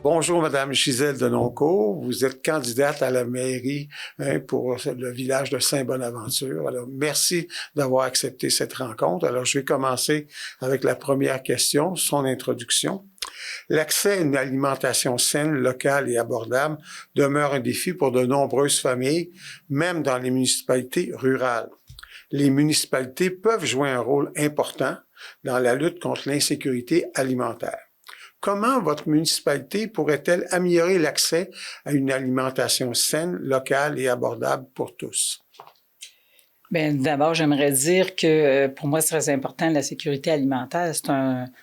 Bonjour, Madame Gisèle Denoncourt. Vous êtes candidate à la mairie pour le village de Saint-Bonaventure. Alors, merci d'avoir accepté cette rencontre. Alors, je vais commencer avec la première question, son introduction. L'accès à une alimentation saine, locale et abordable demeure un défi pour de nombreuses familles, même dans les municipalités rurales. Les municipalités peuvent jouer un rôle important dans la lutte contre l'insécurité alimentaire. Comment votre municipalité pourrait-elle améliorer l'accès à une alimentation saine, locale et abordable pour tous? Bien, d'abord, j'aimerais dire que pour moi, c'est très important, la sécurité alimentaire,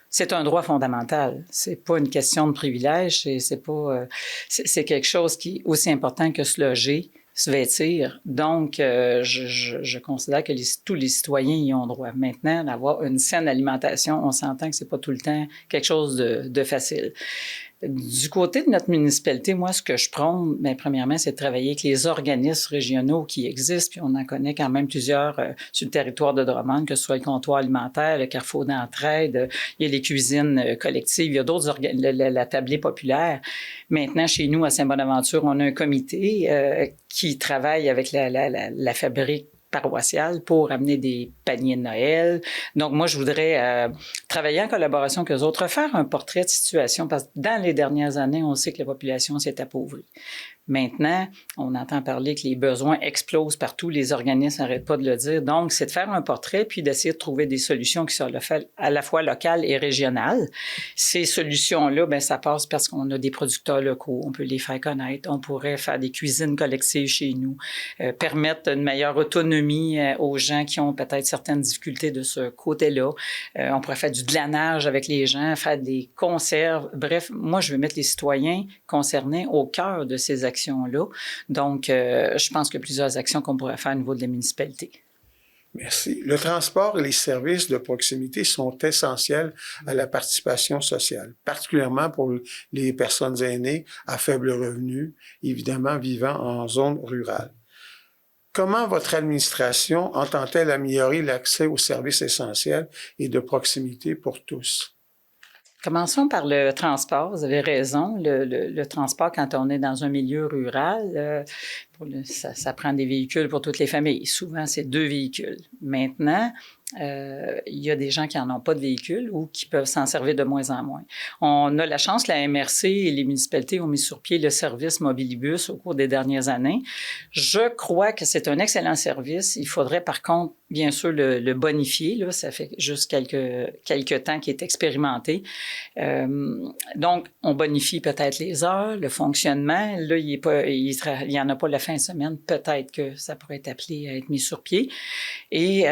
c'est un droit fondamental. C'est pas une question de privilège, c'est quelque chose qui est aussi important que se loger, se vêtir. Donc, je considère que tous les citoyens y ont droit. Maintenant, d'avoir une saine alimentation, on s'entend que c'est pas tout le temps quelque chose de facile. Du côté de notre municipalité, moi, ce que je prône, bien, premièrement, c'est de travailler avec les organismes régionaux qui existent, puis on en connaît quand même plusieurs sur le territoire de Drummond, que ce soit le comptoir alimentaire, le Carrefour d'entraide, il y a les cuisines collectives, il y a d'autres la tablée populaire. Maintenant, chez nous, à Saint-Bonaventure, on a un comité qui travaille avec la fabrique paroissiale pour amener des paniers de Noël. Donc, moi, je voudrais travailler en collaboration avec eux autres, faire un portrait de situation, parce que dans les dernières années, on sait que la population s'est appauvrie. Maintenant, on entend parler que les besoins explosent partout, les organismes n'arrêtent pas de le dire. Donc, c'est de faire un portrait puis d'essayer de trouver des solutions qui sont à la fois locales et régionales. Ces solutions-là, bien, ça passe parce qu'on a des producteurs locaux, on peut les faire connaître, on pourrait faire des cuisines collectives chez nous, permettre une meilleure autonomie aux gens qui ont peut-être certaines difficultés de ce côté-là. On pourrait faire du glanage avec les gens, faire des conserves. Bref, moi, je veux mettre les citoyens concernés au cœur de ces actions-là. Donc, je pense qu'il y a plusieurs actions qu'on pourrait faire au niveau de la municipalité. Merci. Le transport et les services de proximité sont essentiels à la participation sociale, particulièrement pour les personnes aînées à faible revenu, évidemment vivant en zone rurale. Comment votre administration entend-elle améliorer l'accès aux services essentiels et de proximité pour tous? Commençons par le transport. Vous avez raison. Le transport, quand on est dans un milieu rural, ça prend des véhicules pour toutes les familles. Souvent, c'est 2 véhicules. Maintenant, il y a des gens qui n'en ont pas de véhicule ou qui peuvent s'en servir de moins en moins. On a la chance, la MRC et les municipalités ont mis sur pied le service Mobilibus au cours des dernières années. Je crois que c'est un excellent service. Il faudrait par contre, bien sûr, le bonifier. Là, ça fait juste quelques temps qu'il est expérimenté. Donc, on bonifie peut-être les heures, le fonctionnement. Là, il y en a pas la fin de semaine. Peut-être que ça pourrait être appelé à être mis sur pied. Et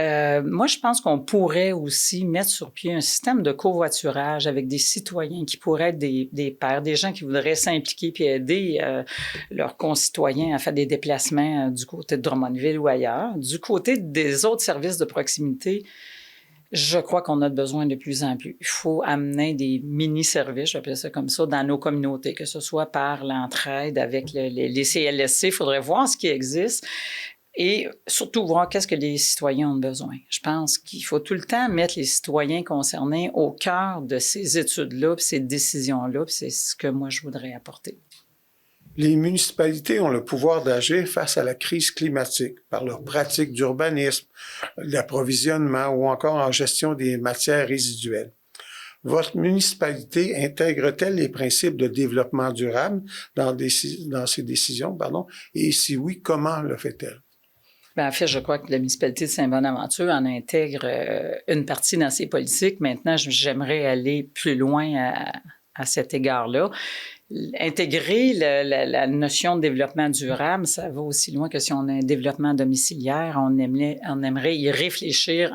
moi, je pense qu'on pourrait aussi mettre sur pied un système de covoiturage avec des citoyens qui pourraient être des pairs, des gens qui voudraient s'impliquer puis aider leurs concitoyens à faire des déplacements du côté de Drummondville ou ailleurs. Du côté des autres services de proximité, je crois qu'on a besoin de plus en plus. Il faut amener des mini-services, j'appelle ça comme ça, dans nos communautés, que ce soit par l'entraide avec les CLSC. Il faudrait voir ce qui existe. Et surtout voir qu'est-ce que les citoyens ont besoin. Je pense qu'il faut tout le temps mettre les citoyens concernés au cœur de ces études-là, puis ces décisions-là, puis c'est ce que moi je voudrais apporter. Les municipalités ont le pouvoir d'agir face à la crise climatique par leurs pratiques d'urbanisme, d'approvisionnement ou encore en gestion des matières résiduelles. Votre municipalité intègre-t-elle les principes de développement durable dans ses décisions, et si oui, comment le fait-elle? Bien, en fait, je crois que la municipalité de Saint-Bonaventure en intègre une partie dans ses politiques. Maintenant, j'aimerais aller plus loin à cet égard-là. Intégrer la notion de développement durable, ça va aussi loin que si on a un développement domiciliaire, on aimerait y réfléchir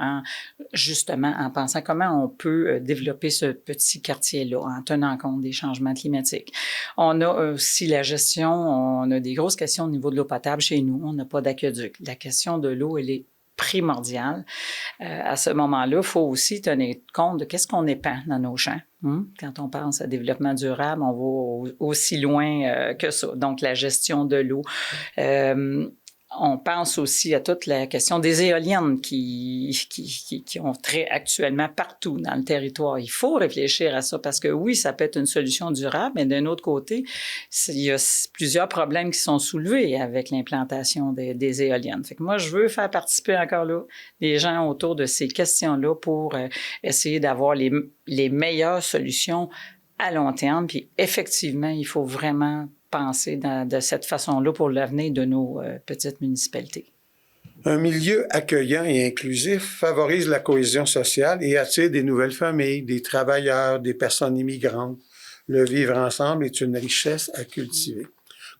justement en pensant comment on peut développer ce petit quartier-là en tenant compte des changements climatiques. On a aussi la gestion, on a des grosses questions au niveau de l'eau potable chez nous, on n'a pas d'aqueduc. La question de l'eau, elle est primordiale. À ce moment-là, il faut aussi tenir compte de qu'est-ce qu'on épand dans nos champs. Quand on pense à développement durable, on va aussi loin que ça. Donc, la gestion de l'eau. On pense aussi à toute la question des éoliennes qui ont trait actuellement partout dans le territoire. Il faut réfléchir à ça parce que oui, ça peut être une solution durable, mais d'un autre côté, il y a plusieurs problèmes qui sont soulevés avec l'implantation des éoliennes. Fait que moi, je veux faire participer encore là les gens autour de ces questions-là pour essayer d'avoir les meilleures solutions à long terme. Puis effectivement, il faut vraiment penser de cette façon-là pour l'avenir de nos petites municipalités. Un milieu accueillant et inclusif favorise la cohésion sociale et attire des nouvelles familles, des travailleurs, des personnes immigrantes. Le vivre ensemble est une richesse à cultiver.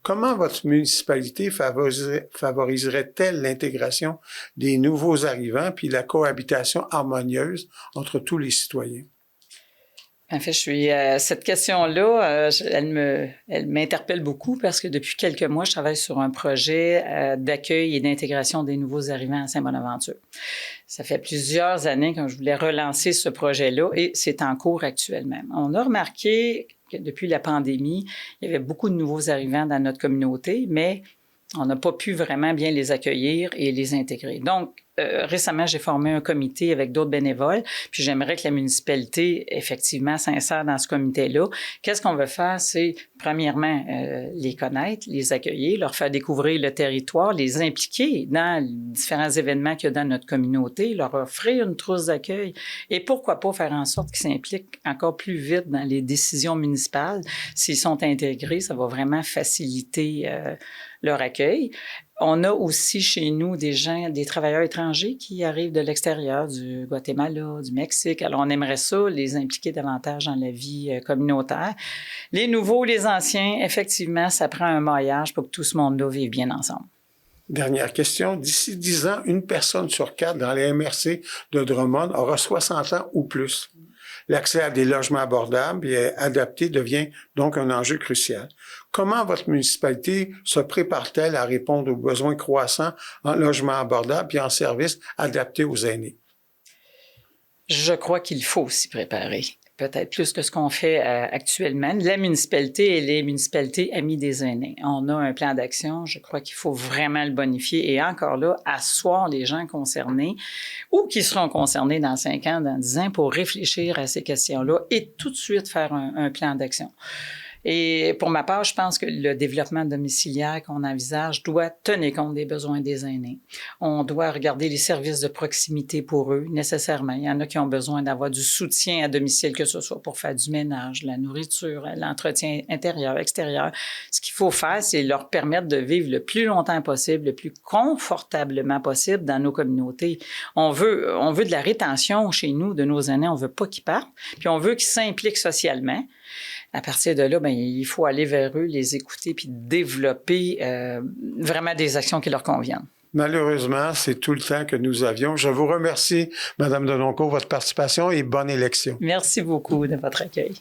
Comment votre municipalité favoriserait-elle l'intégration des nouveaux arrivants puis la cohabitation harmonieuse entre tous les citoyens? En fait, cette question-là, elle m'interpelle beaucoup parce que depuis quelques mois, je travaille sur un projet d'accueil et d'intégration des nouveaux arrivants à Saint-Bonaventure. Ça fait plusieurs années que je voulais relancer ce projet-là et c'est en cours actuellement. On a remarqué que depuis la pandémie, il y avait beaucoup de nouveaux arrivants dans notre communauté, mais on n'a pas pu vraiment bien les accueillir et les intégrer. Donc, récemment, j'ai formé un comité avec d'autres bénévoles, puis j'aimerais que la municipalité, effectivement, s'insère dans ce comité-là. Qu'est-ce qu'on veut faire? C'est, premièrement, les connaître, les accueillir, leur faire découvrir le territoire, les impliquer dans les différents événements qu'il y a dans notre communauté, leur offrir une trousse d'accueil et pourquoi pas faire en sorte qu'ils s'impliquent encore plus vite dans les décisions municipales. S'ils sont intégrés, ça va vraiment faciliter leur accueil. On a aussi chez nous des travailleurs étrangers qui arrivent de l'extérieur, du Guatemala, du Mexique. Alors, on aimerait ça, les impliquer davantage dans la vie communautaire. Les nouveaux, les anciens, effectivement, ça prend un maillage pour que tout ce monde-là vive bien ensemble. Dernière question. D'ici 10 ans, une personne sur 4 dans les MRC de Drummond aura 60 ans ou plus. L'accès à des logements abordables et adaptés devient donc un enjeu crucial. Comment votre municipalité se prépare-t-elle à répondre aux besoins croissants en logements abordables et en services adaptés aux aînés? Je crois qu'il faut s'y préparer. Peut-être plus que ce qu'on fait actuellement. La municipalité et les municipalités amies des aînés. On a un plan d'action. Je crois qu'il faut vraiment le bonifier et encore là, asseoir les gens concernés ou qui seront concernés dans 5 ans, dans 10 ans pour réfléchir à ces questions-là et tout de suite faire un plan d'action. Et pour ma part, je pense que le développement domiciliaire qu'on envisage doit tenir compte des besoins des aînés. On doit regarder les services de proximité pour eux, nécessairement. Il y en a qui ont besoin d'avoir du soutien à domicile, que ce soit pour faire du ménage, la nourriture, l'entretien intérieur, extérieur. Ce qu'il faut faire, c'est leur permettre de vivre le plus longtemps possible, le plus confortablement possible dans nos communautés. On veut de la rétention chez nous de nos aînés. On veut pas qu'ils partent, puis on veut qu'ils s'impliquent socialement. À partir de là, il faut aller vers eux, les écouter puis développer vraiment des actions qui leur conviennent. Malheureusement, c'est tout le temps que nous avions. Je vous remercie, Mme Denoncourt, votre participation et bonne élection. Merci beaucoup de votre accueil.